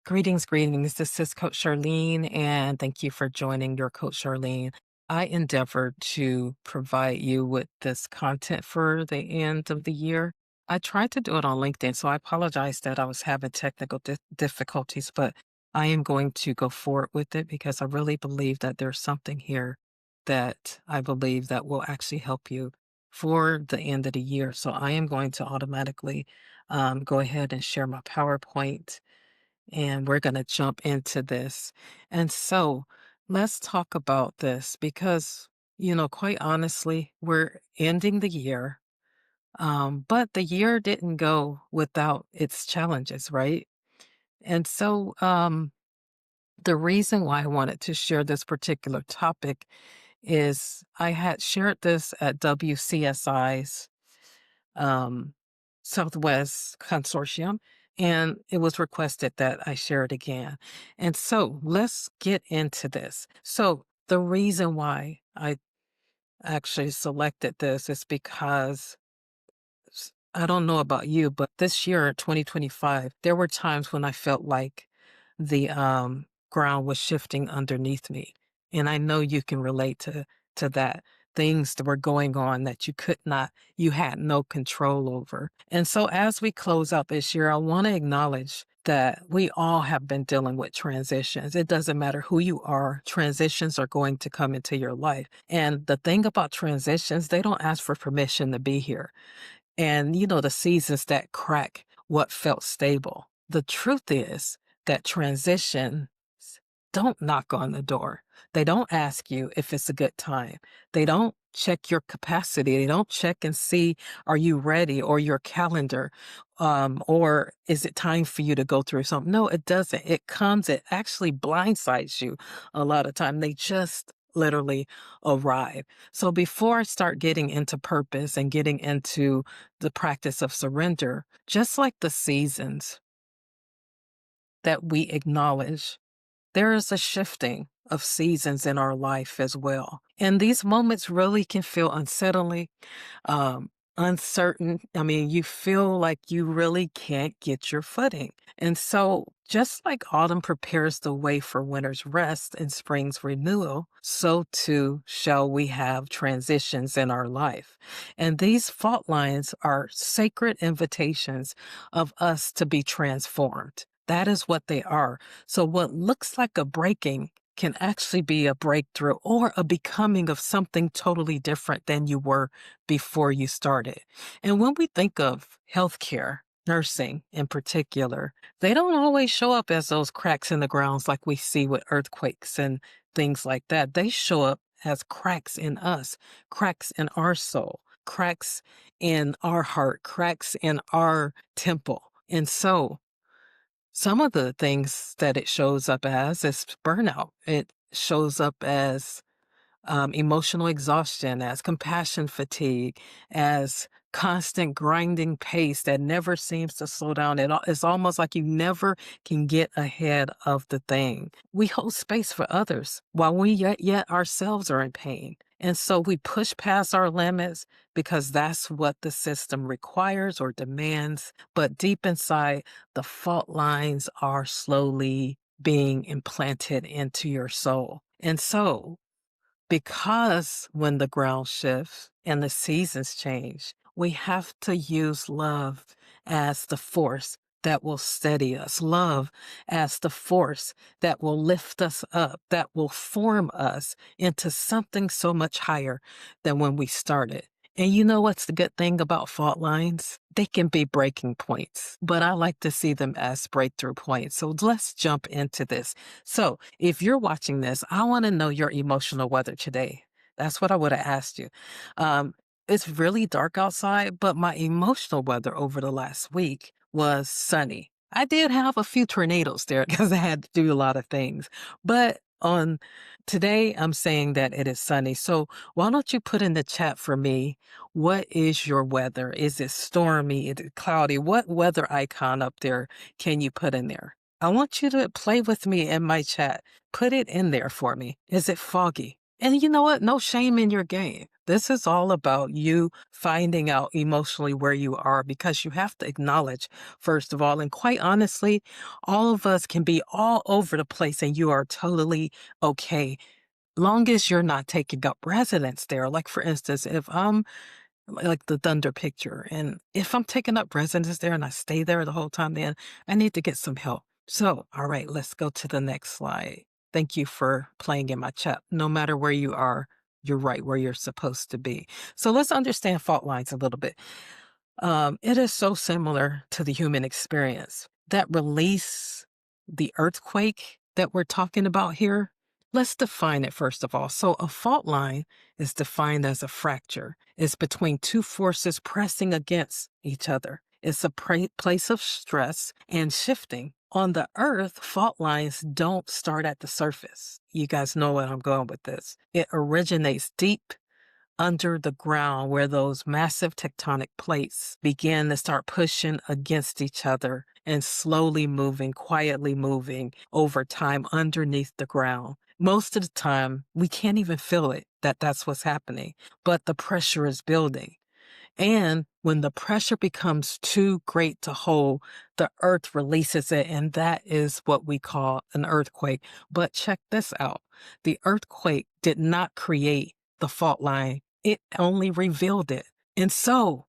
Greetings, greetings. This is Coach Charlene, and thank you for joining your Coach Charlene. I endeavor to provide you with this content for the end of the year. I tried to do it on LinkedIn, so I apologize that I was having technical difficulties, but I am going to go forward with it because I really believe that there's something here that I believe that will actually help you for the end of the year. So I am going to automatically go ahead and share my PowerPoint and we're going to jump into this. And so let's talk about this because, quite honestly, we're ending the year, but the year didn't go without its challenges, right? And so the reason why I wanted to share this particular topic is I had shared this at WCSI's um, Southwest Consortium, and it was requested that I share it again. And so let's get into this. So the reason why I actually selected this is because I don't know about you, but this year, 2025, there were times when I felt like the ground was shifting underneath me. And I know you can relate to that. Things that were going on that you had no control over. And so as we close out this year, I want to acknowledge that we all have been dealing with transitions. It doesn't matter who you are, transitions are going to come into your life. And the thing about transitions, they don't ask for permission to be here. And the seasons that crack what felt stable. The truth is that transitions don't knock on the door. They don't ask you if it's a good time. They don't check your capacity. They don't check and see, are you ready, or your calendar, or is it time for you to go through something? No, it doesn't. It actually blindsides you a lot of time. They just literally arrive. So before I start getting into purpose and getting into the practice of surrender, just like the seasons that we acknowledge, there is a shifting of seasons in our life as well. And these moments really can feel unsettling, uncertain. I mean, you feel like you really can't get your footing. And so, just like autumn prepares the way for winter's rest and spring's renewal, so too shall we have transitions in our life. And these fault lines are sacred invitations of us to be transformed. That is what they are. So, what looks like a breaking can actually be a breakthrough or a becoming of something totally different than you were before you started. And when we think of healthcare, nursing in particular, they don't always show up as those cracks in the grounds like we see with earthquakes and things like that. They show up as cracks in us, cracks in our soul, cracks in our heart, cracks in our temple. And so, some of the things that it shows up as is burnout. It shows up as emotional exhaustion, as compassion fatigue, as constant grinding pace that never seems to slow down. It's almost like you never can get ahead of the thing. We hold space for others while we yet ourselves are in pain. And so we push past our limits because that's what the system requires or demands. But deep inside, the fault lines are slowly being implanted into your soul. And so because when the ground shifts and the seasons change, we have to use love as the force that will steady us, love as the force that will lift us up, that will form us into something so much higher than when we started. And you know what's the good thing about fault lines? They can be breaking points, but I like to see them as breakthrough points. So let's jump into this. So if you're watching this, I want to know your emotional weather today. That's what I would have asked you. It's really dark outside, but my emotional weather over the last week was sunny. I did have a few tornadoes there because I had to do a lot of things. But on today, I'm saying that it is sunny. So why don't you put in the chat for me, what is your weather? Is it stormy? Is it cloudy? What weather icon up there can you put in there? I want you to play with me in my chat. Put it in there for me. Is it foggy? And you know what? No shame in your game. This is all about you finding out emotionally where you are because you have to acknowledge, first of all, and quite honestly, all of us can be all over the place and you are totally okay. Long as you're not taking up residence there. Like, for instance, if I'm like the thunder picture. And if I'm taking up residence there and I stay there the whole time, then I need to get some help. So, all right, let's go to the next slide. Thank you for playing in my chat. No matter where you are, you're right where you're supposed to be. So let's understand fault lines a little bit. It is so similar to the human experience. That release, the earthquake that we're talking about here, let's define it first of all. So, a fault line is defined as a fracture. It's between two forces pressing against each other. It's a place of stress and shifting. On the earth, fault lines don't start at the surface. You guys know where I'm going with this. It originates deep under the ground where those massive tectonic plates begin to start pushing against each other and slowly moving, quietly moving over time underneath the ground. Most of the time, we can't even feel it that that's what's happening, but the pressure is building. And when the pressure becomes too great to hold, the earth releases it, and that is what we call an earthquake. But check this out. The earthquake did not create the fault line. It only revealed it. And so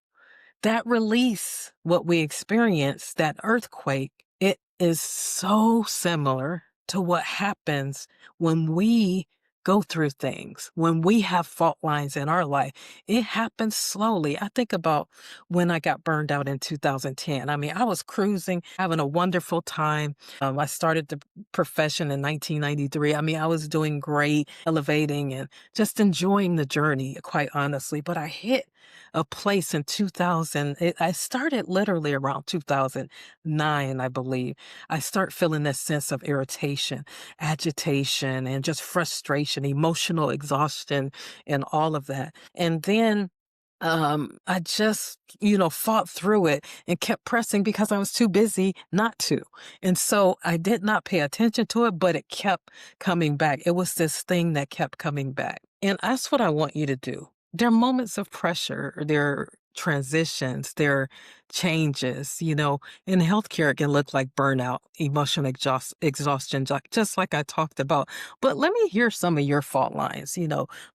that release, what we experienced, that earthquake, it is so similar to what happens when we go through things, when we have fault lines in our life. It happens slowly. I think about when I got burned out in 2010. I mean, I was cruising, having a wonderful time. I started the profession in 1993. I mean, I was doing great, elevating and just enjoying the journey, quite honestly. But I hit a place in 2000. I started literally around 2009, I believe. I start feeling this sense of irritation, agitation, and just frustration, emotional exhaustion, and all of that. And then I just, fought through it and kept pressing because I was too busy not to. And so I did not pay attention to it, but it kept coming back. It was this thing that kept coming back. And that's what I want you to do. There are moments of pressure, there are transitions, there are changes, in healthcare, it can look like burnout, emotional exhaustion, just like I talked about. But let me hear some of your fault lines,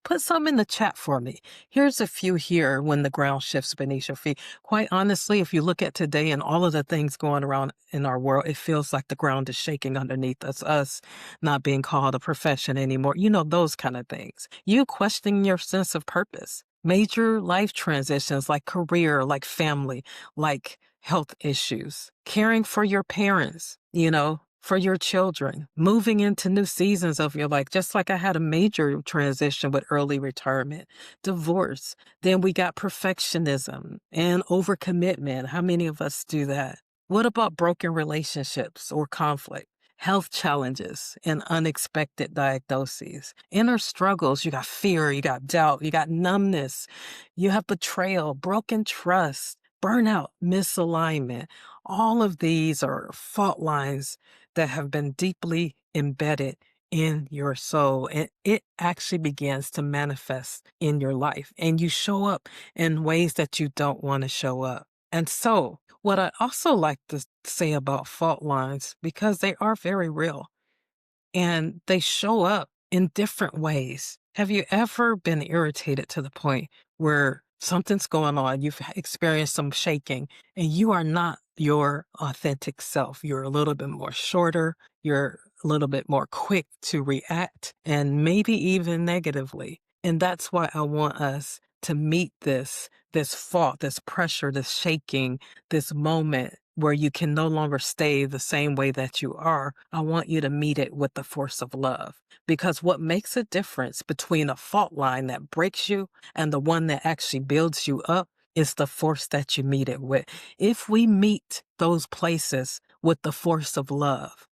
put some in the chat for me. Here's a few here when the ground shifts beneath your feet. Quite honestly, if you look at today and all of the things going around in our world, it feels like the ground is shaking underneath us not being called a profession anymore, those kind of things. You questioning your sense of purpose. Major life transitions like career, like family, like health issues, caring for your parents, for your children, moving into new seasons of your life, just like I had a major transition with early retirement, divorce. Then we got perfectionism and overcommitment. How many of us do that? What about broken relationships or conflict? Health challenges and unexpected diagnoses, inner struggles. You got fear, you got doubt, you got numbness, you have betrayal, broken trust, burnout, misalignment. All of these are fault lines that have been deeply embedded in your soul, and it actually begins to manifest in your life, and you show up in ways that you don't want to show up. And so, what I also like to say about fault lines, because they are very real and they show up in different ways. Have you ever been irritated to the point where something's going on, you've experienced some shaking, and you are not your authentic self? You're a little bit more shorter, you're a little bit more quick to react, and maybe even negatively. And that's why I want us to meet this fault, this pressure, this shaking, this moment where you can no longer stay the same way that you are. I want you to meet it with the force of love. Because what makes a difference between a fault line that breaks you and the one that actually builds you up is the force that you meet it with. If we meet those places with the force of love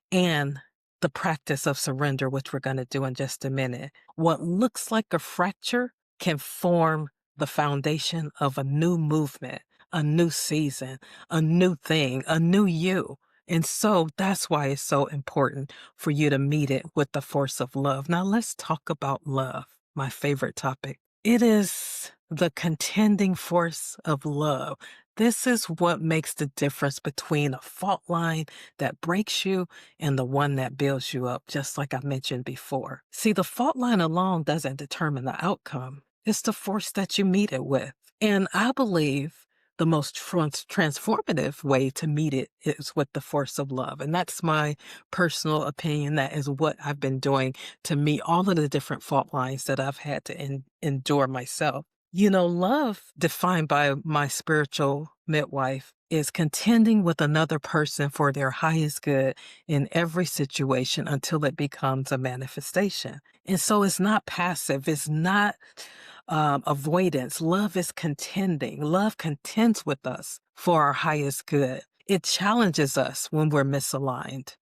and the practice of surrender, which we're going to do in just a minute, what looks like a fracture can form the foundation of a new movement, a new season, a new thing, a new you. And so that's why it's so important for you to meet it with the force of love. Now let's talk about love, my favorite topic. It is the contending force of love. This is what makes the difference between a fault line that breaks you and the one that builds you up, just like I mentioned before. See, the fault line alone doesn't determine the outcome, it's the force that you meet it with. And I believe the most transformative way to meet it is with the force of love. And that's my personal opinion. That is what I've been doing to meet all of the different fault lines that I've had to endure myself. You know, love, defined by my spiritual midwife, is contending with another person for their highest good in every situation until it becomes a manifestation. And so it's not passive, it's not avoidance. Love is contending. Love contends with us for our highest good. It challenges us when we're misaligned.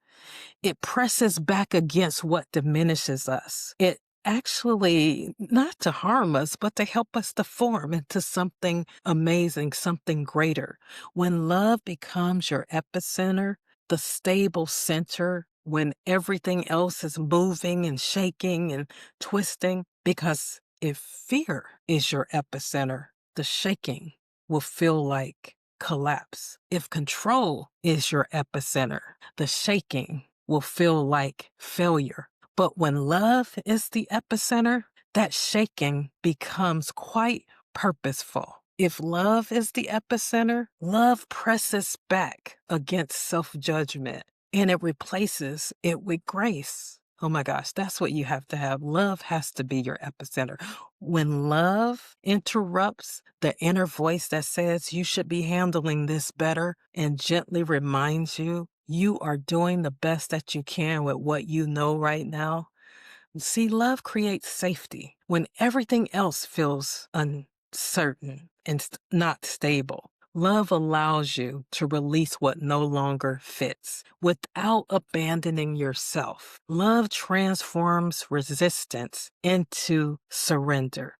It presses back against what diminishes us. It actually, not to harm us, but to help us to form into something amazing, something greater. When love becomes your epicenter, the stable center, when everything else is moving and shaking and twisting, because if fear is your epicenter, the shaking will feel like collapse. If control is your epicenter, the shaking will feel like failure. But when love is the epicenter, that shaking becomes quite purposeful. If love is the epicenter, love presses back against self judgment and it replaces it with grace. Oh my gosh, that's what you have to have. Love has to be your epicenter. When love interrupts the inner voice that says you should be handling this better and gently reminds you you are doing the best that you can with what you know right now. See, love creates safety when everything else feels uncertain and not stable. Love allows you to release what no longer fits without abandoning yourself. Love transforms resistance into surrender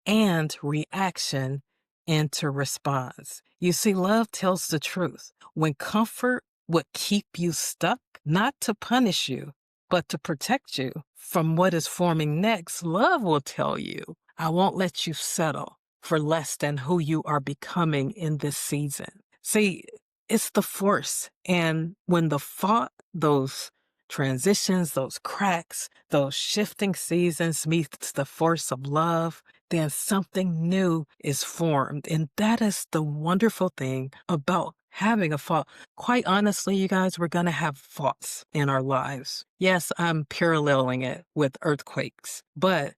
and reaction into response. You see, love tells the truth. When comfort would keep you stuck, not to punish you, but to protect you from what is forming next, love will tell you, I won't let you settle for less than who you are becoming in this season. See, it's the force. And when the fault, those transitions, those cracks, those shifting seasons meets the force of love, then something new is formed. And that is the wonderful thing about having a fault. Quite honestly, you guys, we're going to have faults in our lives. Yes, I'm paralleling it with earthquakes. But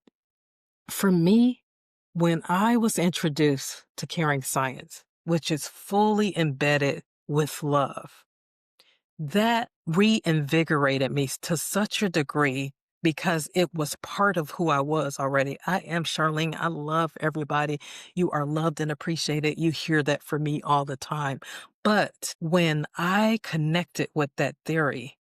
for me, when I was introduced to caring science, which is fully embedded with love, that reinvigorated me to such a degree because it was part of who I was already. I am Charlene. I love everybody. You are loved and appreciated. You hear that from me all the time. But when I connected with that theory,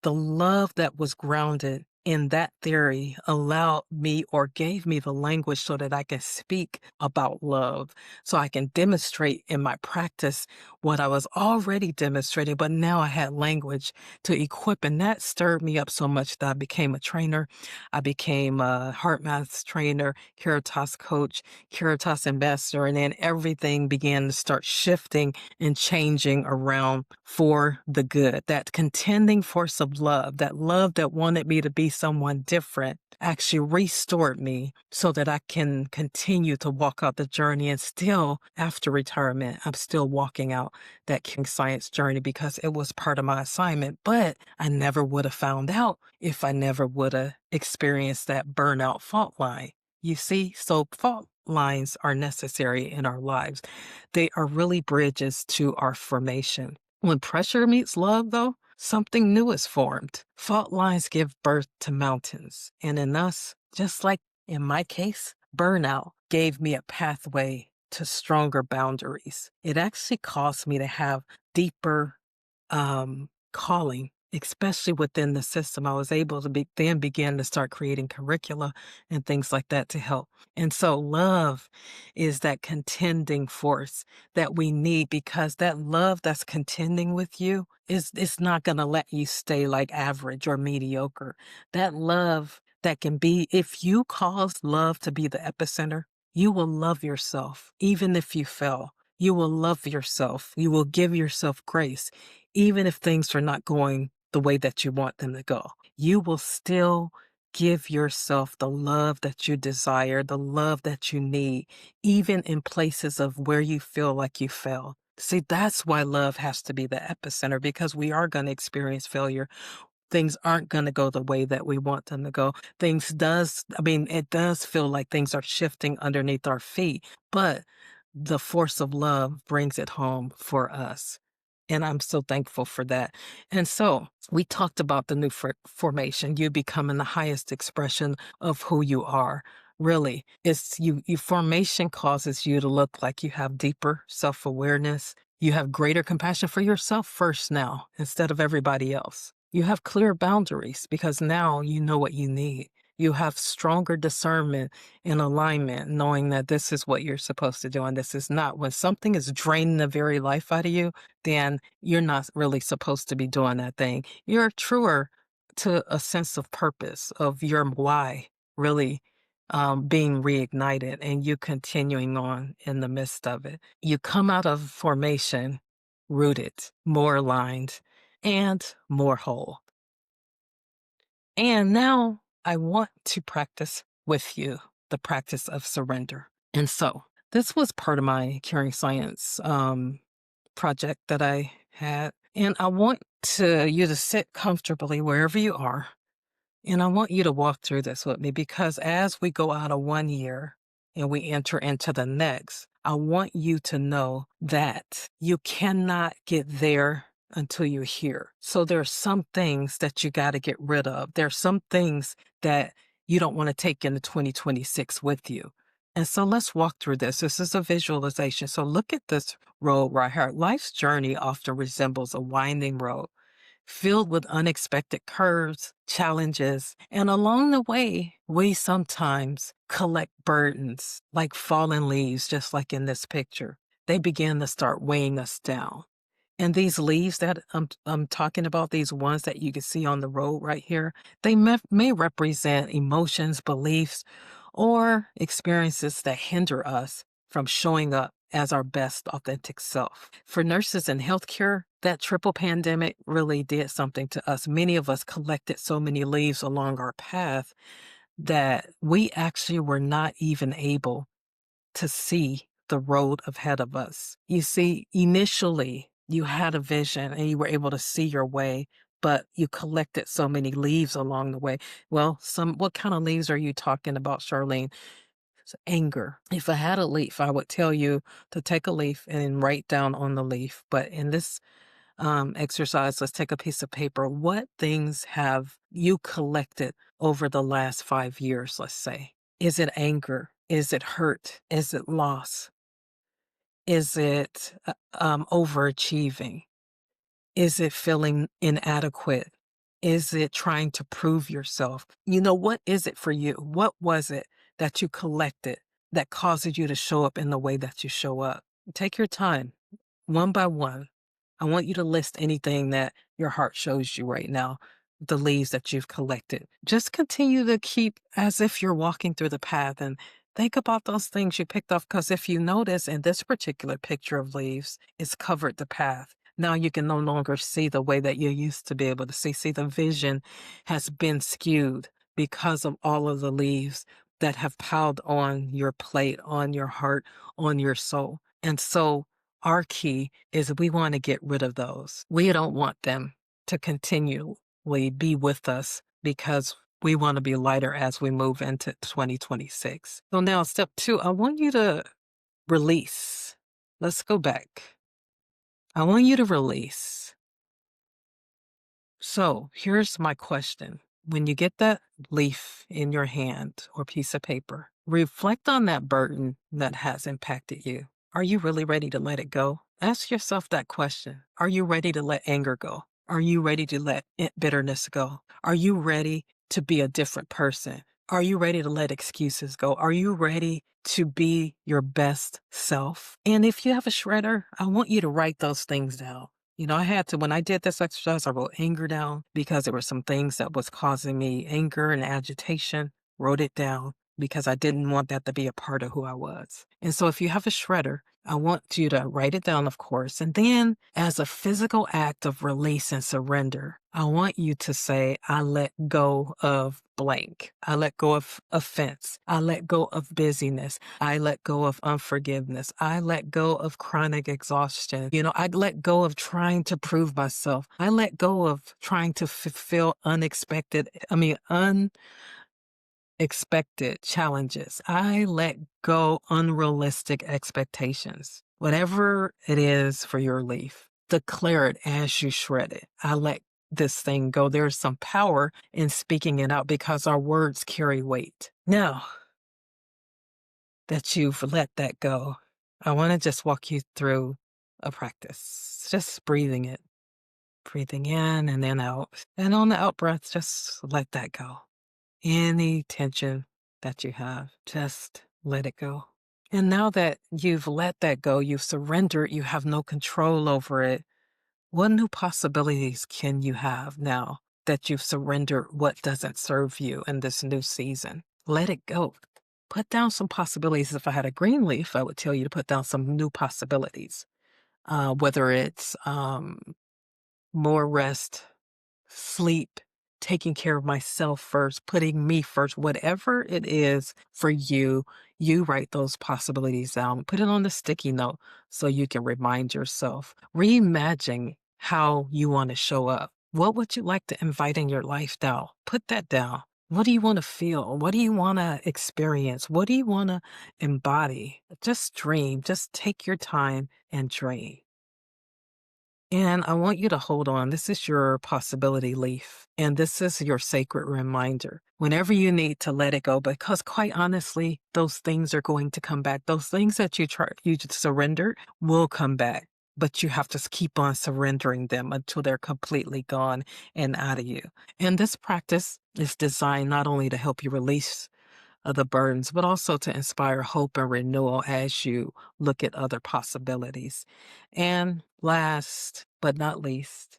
the love that was grounded in that theory allowed me or gave me the language so that I can speak about love, so I can demonstrate in my practice what I was already demonstrating, but now I had language to equip. And that stirred me up so much that I became a trainer. I became a heart math trainer, Caritas coach, Caritas ambassador, and then everything began to start shifting and changing around for the good. That contending force of love that wanted me to be someone different, actually restored me so that I can continue to walk out the journey. And still, after retirement, I'm still walking out that King Science journey because it was part of my assignment. But I never would have found out if I never would have experienced that burnout fault line. You see, so fault lines are necessary in our lives. They are really bridges to our formation. When pressure meets love, though, something new is formed. Fault lines give birth to mountains. And in us, just like in my case, burnout gave me a pathway to stronger boundaries. It actually caused me to have deeper calling, especially within the system. I was able to then begin to start creating curricula and things like that to help. And so love is that contending force that we need, because that love that's contending with you is it's not going to let you stay like average or mediocre. That love that can be, if you cause love to be the epicenter, you will love yourself even if you fail. You will love yourself. You will give yourself grace, even if things are not going the way that you want them to go. You will still give yourself the love that you desire, the love that you need, even in places of where you feel like you fail. See, that's why love has to be the epicenter, because we are going to experience failure. Things aren't going to go the way that we want them to go. It does feel like things are shifting underneath our feet, but the force of love brings it home for us. And I'm so thankful for that. And so we talked about the new formation, you becoming the highest expression of who you are. Really, it's you formation causes you to look like you have deeper self-awareness. You have greater compassion for yourself first now instead of everybody else. You have clear boundaries because now you know what you need. You have stronger discernment and alignment, knowing that this is what you're supposed to do and this is not. When something is draining the very life out of you, then you're not really supposed to be doing that thing. You're truer to a sense of purpose, of your why really being reignited and you continuing on in the midst of it. You come out of formation rooted, more aligned, and more whole. And now I want to practice with you the practice of surrender. And so this was part of my Caring Science project that I had. And I want you to sit comfortably wherever you are. And I want you to walk through this with me because as we go out of one year and we enter into the next, I want you to know that you cannot get there until you're here. So there are some things that you got to get rid of. There are some things that you don't want to take into 2026 with you. And so let's walk through this. This is a visualization. So look at this road right here. Life's journey often resembles a winding road filled with unexpected curves, challenges, and along the way, we sometimes collect burdens like fallen leaves, just like in this picture. They begin to start weighing us down. And these leaves that I'm talking about, these ones that you can see on the road right here, they may represent emotions, beliefs, or experiences that hinder us from showing up as our best authentic self. For nurses in healthcare, that triple pandemic really did something to us. Many of us collected so many leaves along our path that we actually were not even able to see the road ahead of us. You see, initially you had a vision and you were able to see your way, but you collected so many leaves along the way. Well, what kind of leaves are you talking about, Charlene? It's anger. If I had a leaf, I would tell you to take a leaf and write down on the leaf. But in this exercise, let's take a piece of paper. What things have you collected over the last 5 years, let's say? Is it anger? Is it hurt? Is it loss? Is it overachieving? Is it feeling inadequate? Is it trying to prove yourself? What is it for you? What was it that you collected that causes you to show up in the way that you show up? Take your time, one by one. I want you to list anything that your heart shows you right now, the leaves that you've collected. Just continue to keep as if you're walking through the path and think about those things you picked off. Because if you notice in this particular picture of leaves, it's covered the path. Now you can no longer see the way that you used to be able to see. See, the vision has been skewed because of all of the leaves that have piled on your plate, on your heart, on your soul. And so our key is we want to get rid of those. We don't want them to continually be with us because we want to be lighter as we move into 2026. So now step 2, I want you to release. Let's go back. I want you to release. So here's my question. When you get that leaf in your hand or piece of paper, reflect on that burden that has impacted you. Are you really ready to let it go? Ask yourself that question. Are you ready to let anger go? Are you ready to let bitterness go? Are you ready to be a different person? Are you ready to let excuses go? Are you ready to be your best self? And if you have a shredder, I want you to write those things down. I had to, when I did this exercise, I wrote anger down because there were some things that was causing me anger and agitation. Wrote it down because I didn't want that to be a part of who I was. And so if you have a shredder, I want you to write it down, of course. And then as a physical act of release and surrender, I want you to say, I let go of blank. I let go of offense. I let go of busyness. I let go of unforgiveness. I let go of chronic exhaustion. I let go of trying to prove myself. I let go of trying to fulfill unexpected challenges. I let go unrealistic expectations. Whatever it is for your leaf, declare it as you shred it. I let this thing go. There's some power in speaking it out because our words carry weight. Now that you've let that go, I want to just walk you through a practice. Just breathing it, breathing in and then out. And on the out breath, just let that go. Any tension that you have, just let it go. And now that you've let that go, you've surrendered, you have no control over it, what new possibilities can you have now that you've surrendered what doesn't serve you in this new season? Let it go. Put down some possibilities. If I had a green leaf, I would tell you to put down some new possibilities, whether it's more rest, sleep, taking care of myself first, putting me first, whatever it is for you, you write those possibilities down. Put it on the sticky note so you can remind yourself. Reimagine how you want to show up. What would you like to invite in your life now? Put that down. What do you want to feel? What do you want to experience? What do you want to embody? Just dream. Just take your time and dream. And I want you to hold on. This is your possibility leaf. And this is your sacred reminder. Whenever you need to let it go, because quite honestly, those things are going to come back. Those things that you just surrendered will come back. But you have to keep on surrendering them until they're completely gone and out of you. And this practice is designed not only to help you release of the burdens, but also to inspire hope and renewal as you look at other possibilities. And last but not least,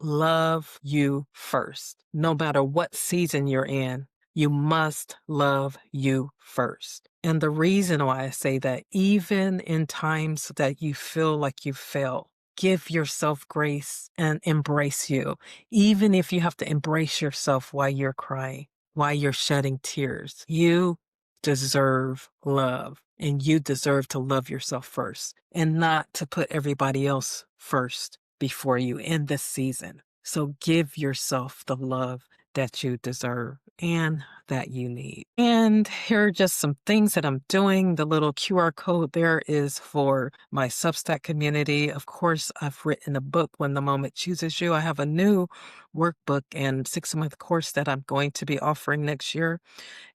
love you first. No matter what season you're in, you must love you first. And the reason why I say that, even in times that you feel like you fail, give yourself grace and embrace you. Even if you have to embrace yourself while you're crying, while you're shedding tears, you deserve love. And you deserve to love yourself first and not to put everybody else first before you in this season. So give yourself the love that you deserve and that you need. And here are just some things that I'm doing. The little QR code there is for my Substack community. Of course, I've written a book, When the Moment Chooses You. I have a new workbook and 6-month course that I'm going to be offering next year.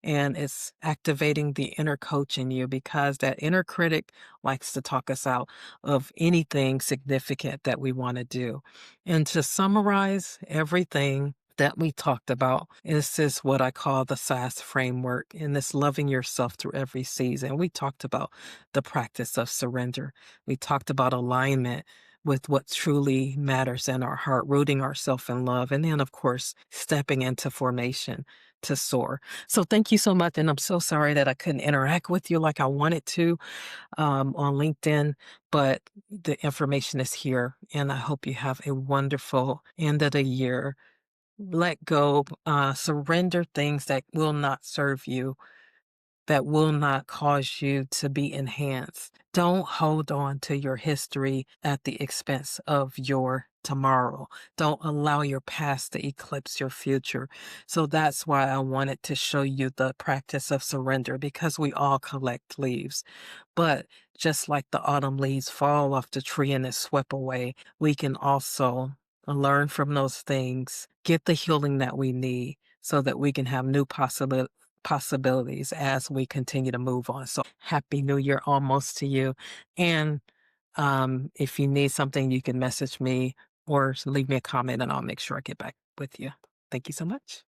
And it's activating the inner coach in you, because that inner critic likes to talk us out of anything significant that we want to do. And to summarize everything that we talked about, this is what I call the SAS framework, and this loving yourself through every season. We talked about the practice of surrender. We talked about alignment with what truly matters in our heart, rooting ourselves in love, and then, of course, stepping into formation to soar. So thank you so much. And I'm so sorry that I couldn't interact with you like I wanted to on LinkedIn, but the information is here. And I hope you have a wonderful end of the year. Let go, surrender things that will not serve you, that will not cause you to be enhanced. Don't hold on to your history at the expense of your tomorrow. Don't allow your past to eclipse your future. So that's why I wanted to show you the practice of surrender, because we all collect leaves. But just like the autumn leaves fall off the tree and is swept away, we can also learn from those things, get the healing that we need so that we can have new possibilities as we continue to move on. So happy new year almost to you. And if you need something, you can message me or leave me a comment and I'll make sure I get back with you. Thank you so much.